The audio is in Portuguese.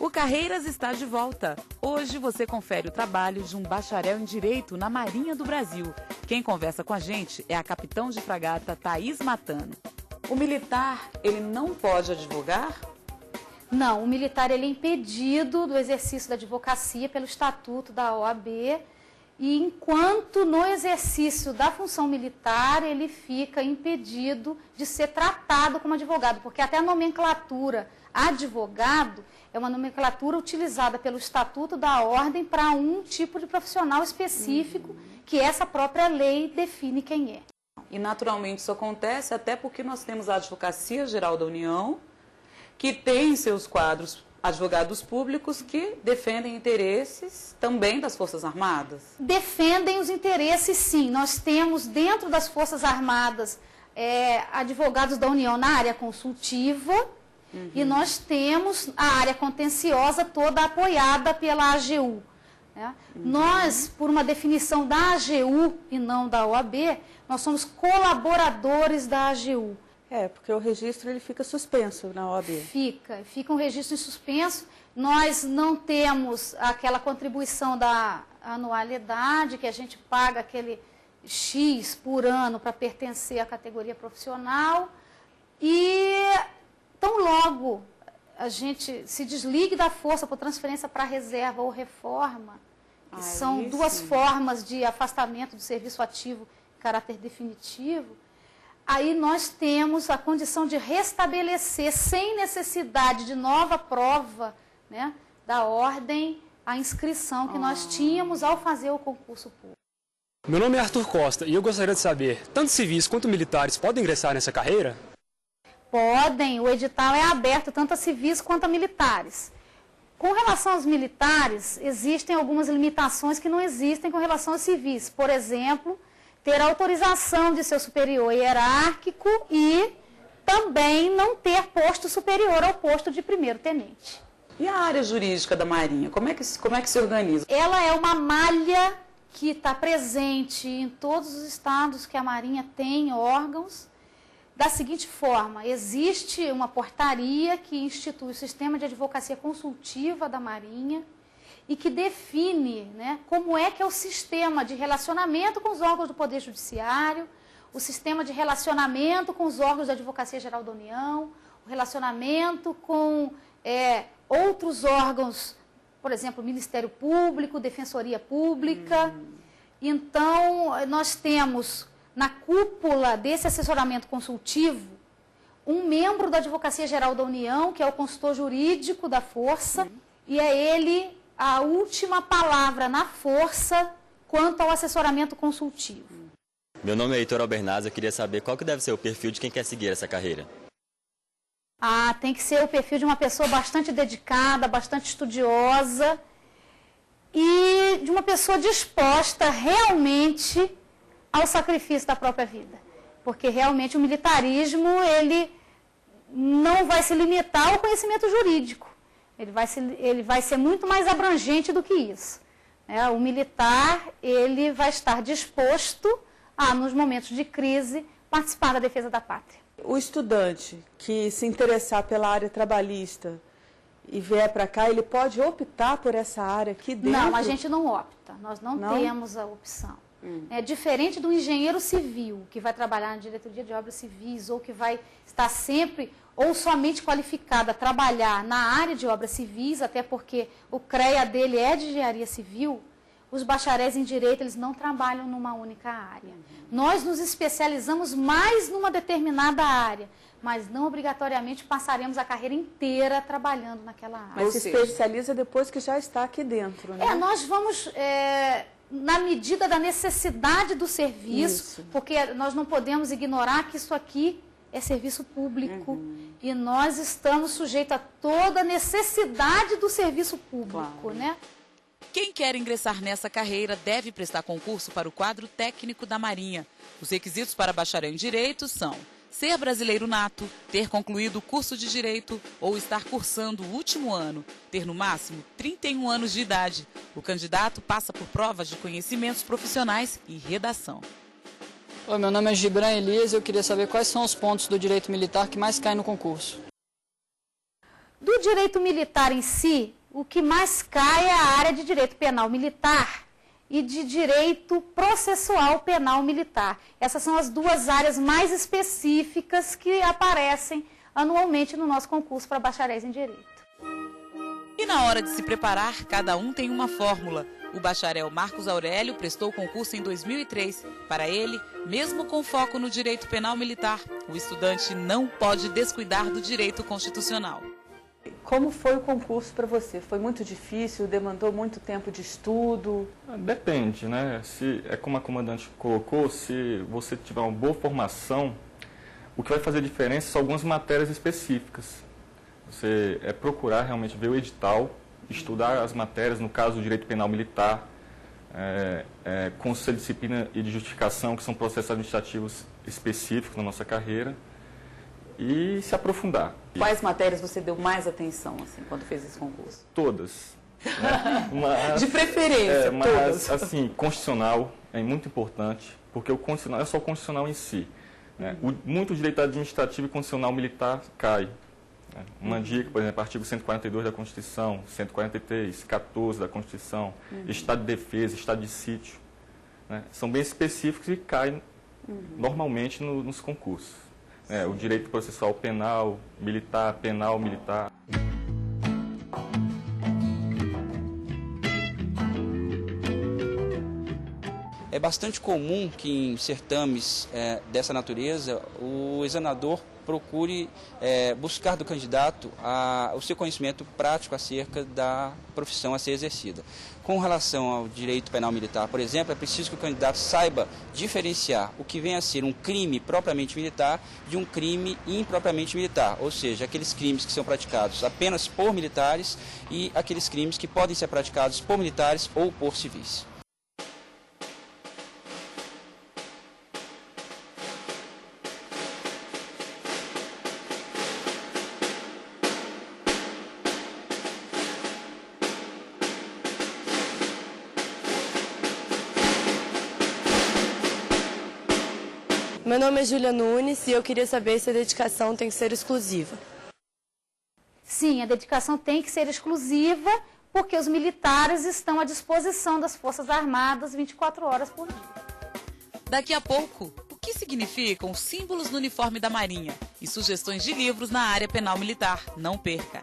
O Carreiras está de volta. Hoje você confere o trabalho de um bacharel em Direito na Marinha do Brasil. Quem conversa com a gente é a capitão de fragata Thaís Matano. O militar, ele não pode advogar? Não, o militar ele é impedido do exercício da advocacia pelo Estatuto da OAB e enquanto no exercício da função militar ele fica impedido de ser tratado como advogado, porque até a nomenclatura advogado é uma nomenclatura utilizada pelo Estatuto da Ordem para um tipo de profissional específico que essa própria lei define quem é. E naturalmente isso acontece até porque nós temos a Advocacia Geral da União, que tem em seus quadros advogados públicos que defendem interesses também das Forças Armadas. Defendem os interesses, sim. Nós temos dentro das Forças Armadas advogados da União na área consultiva e nós temos a área contenciosa toda apoiada pela AGU. Né? Nós, por uma definição da AGU e não da OAB, nós somos colaboradores da AGU. Porque o registro ele fica suspenso na OAB. Fica um registro em suspenso. Nós não temos aquela contribuição da anualidade, que a gente paga aquele X por ano para pertencer à categoria profissional. E tão logo a gente se desligue da força por transferência para reserva ou reforma, que são duas formas de afastamento do serviço ativo em caráter definitivo, aí nós temos a condição de restabelecer, sem necessidade de nova prova, né, da ordem, a inscrição que nós tínhamos ao fazer o concurso público. Meu nome é Arthur Costa e eu gostaria de saber, tanto civis quanto militares podem ingressar nessa carreira? Podem, o edital é aberto tanto a civis quanto a militares. Com relação aos militares, existem algumas limitações que não existem com relação aos civis. Por exemplo, ter autorização de seu superior hierárquico e também não ter posto superior ao posto de primeiro-tenente. E a área jurídica da Marinha, como é que se organiza? Ela é uma malha que está presente em todos os estados que a Marinha tem órgãos. Da seguinte forma, existe uma portaria que institui o sistema de advocacia consultiva da Marinha e que define, né, como é que é o sistema de relacionamento com os órgãos do Poder Judiciário, o sistema de relacionamento com os órgãos da Advocacia Geral da União, o relacionamento com outros órgãos, por exemplo, Ministério Público, Defensoria Pública. Então, nós temos na cúpula desse assessoramento consultivo um membro da Advocacia Geral da União, que é o consultor jurídico da Força, e é ele a última palavra na Força quanto ao assessoramento consultivo. Meu nome é Heitor Albernaz, eu queria saber qual que deve ser o perfil de quem quer seguir essa carreira. Tem que ser o perfil de uma pessoa bastante dedicada, bastante estudiosa e de uma pessoa disposta realmente ao sacrifício da própria vida. Porque realmente o militarismo, ele não vai se limitar ao conhecimento jurídico. Ele vai ser muito mais abrangente do que isso. O militar, ele vai estar disposto a, nos momentos de crise, participar da defesa da pátria. O estudante que se interessar pela área trabalhista e vier para cá, ele pode optar por essa área aqui dentro? Não, a gente não opta. Nós não temos a opção. É diferente do engenheiro civil, que vai trabalhar na diretoria de obras civis, ou que vai estar sempre ou somente qualificado a trabalhar na área de obras civis, até porque o CREA dele é de engenharia civil. Os bacharéis em direito, eles não trabalham numa única área. Nós nos especializamos mais numa determinada área, mas não obrigatoriamente passaremos a carreira inteira trabalhando naquela área. Mas se especializa depois que já está aqui dentro, né? Nós vamos, na medida da necessidade do serviço, porque nós não podemos ignorar que isso aqui é serviço público e nós estamos sujeitos a toda a necessidade do serviço público, né? Quem quer ingressar nessa carreira deve prestar concurso para o quadro técnico da Marinha. Os requisitos para bacharel em Direito são ser brasileiro nato, ter concluído o curso de Direito ou estar cursando o último ano, ter no máximo 31 anos de idade. O candidato passa por provas de conhecimentos profissionais e redação. Oi, meu nome é Gibran Elias e eu queria saber quais são os pontos do direito militar que mais caem no concurso. Do direito militar em si, o que mais cai é a área de direito penal militar e de direito processual penal militar. Essas são as duas áreas mais específicas que aparecem anualmente no nosso concurso para bacharéis em direito. E na hora de se preparar, cada um tem uma fórmula. O bacharel Marcos Aurélio prestou o concurso em 2003. Para ele, mesmo com foco no direito penal militar, o estudante não pode descuidar do direito constitucional. Como foi o concurso para você? Foi muito difícil? Demandou muito tempo de estudo? Depende, né? Se é como a comandante colocou, se você tiver uma boa formação, o que vai fazer diferença são algumas matérias específicas. Você procurar realmente ver o edital, estudar as matérias, no caso do direito penal militar, conselho de disciplina e de justificação, que são processos administrativos específicos na nossa carreira, e se aprofundar. Quais matérias você deu mais atenção assim, quando fez esse concurso? Todas. Né? Mas, de preferência, mas, todas. assim, constitucional é muito importante, porque o constitucional é só o constitucional em si. Né? Muito direito administrativo e constitucional militar cai. Né? Uma dica, por exemplo, artigo 142 da Constituição, 143, 14 da Constituição, estado de defesa, estado de sítio. Né? São bem específicos e caem normalmente nos concursos. O direito processual penal, militar. É bastante comum que em certames dessa natureza o examinador procure buscar do candidato o seu conhecimento prático acerca da profissão a ser exercida. Com relação ao direito penal militar, por exemplo, é preciso que o candidato saiba diferenciar o que vem a ser um crime propriamente militar de um crime impropriamente militar, ou seja, aqueles crimes que são praticados apenas por militares e aqueles crimes que podem ser praticados por militares ou por civis. Meu nome é Júlia Nunes e eu queria saber se a dedicação tem que ser exclusiva. Sim, a dedicação tem que ser exclusiva, porque os militares estão à disposição das Forças Armadas 24 horas por dia. Daqui a pouco, o que significam os símbolos no uniforme da Marinha e sugestões de livros na área penal militar. Não perca!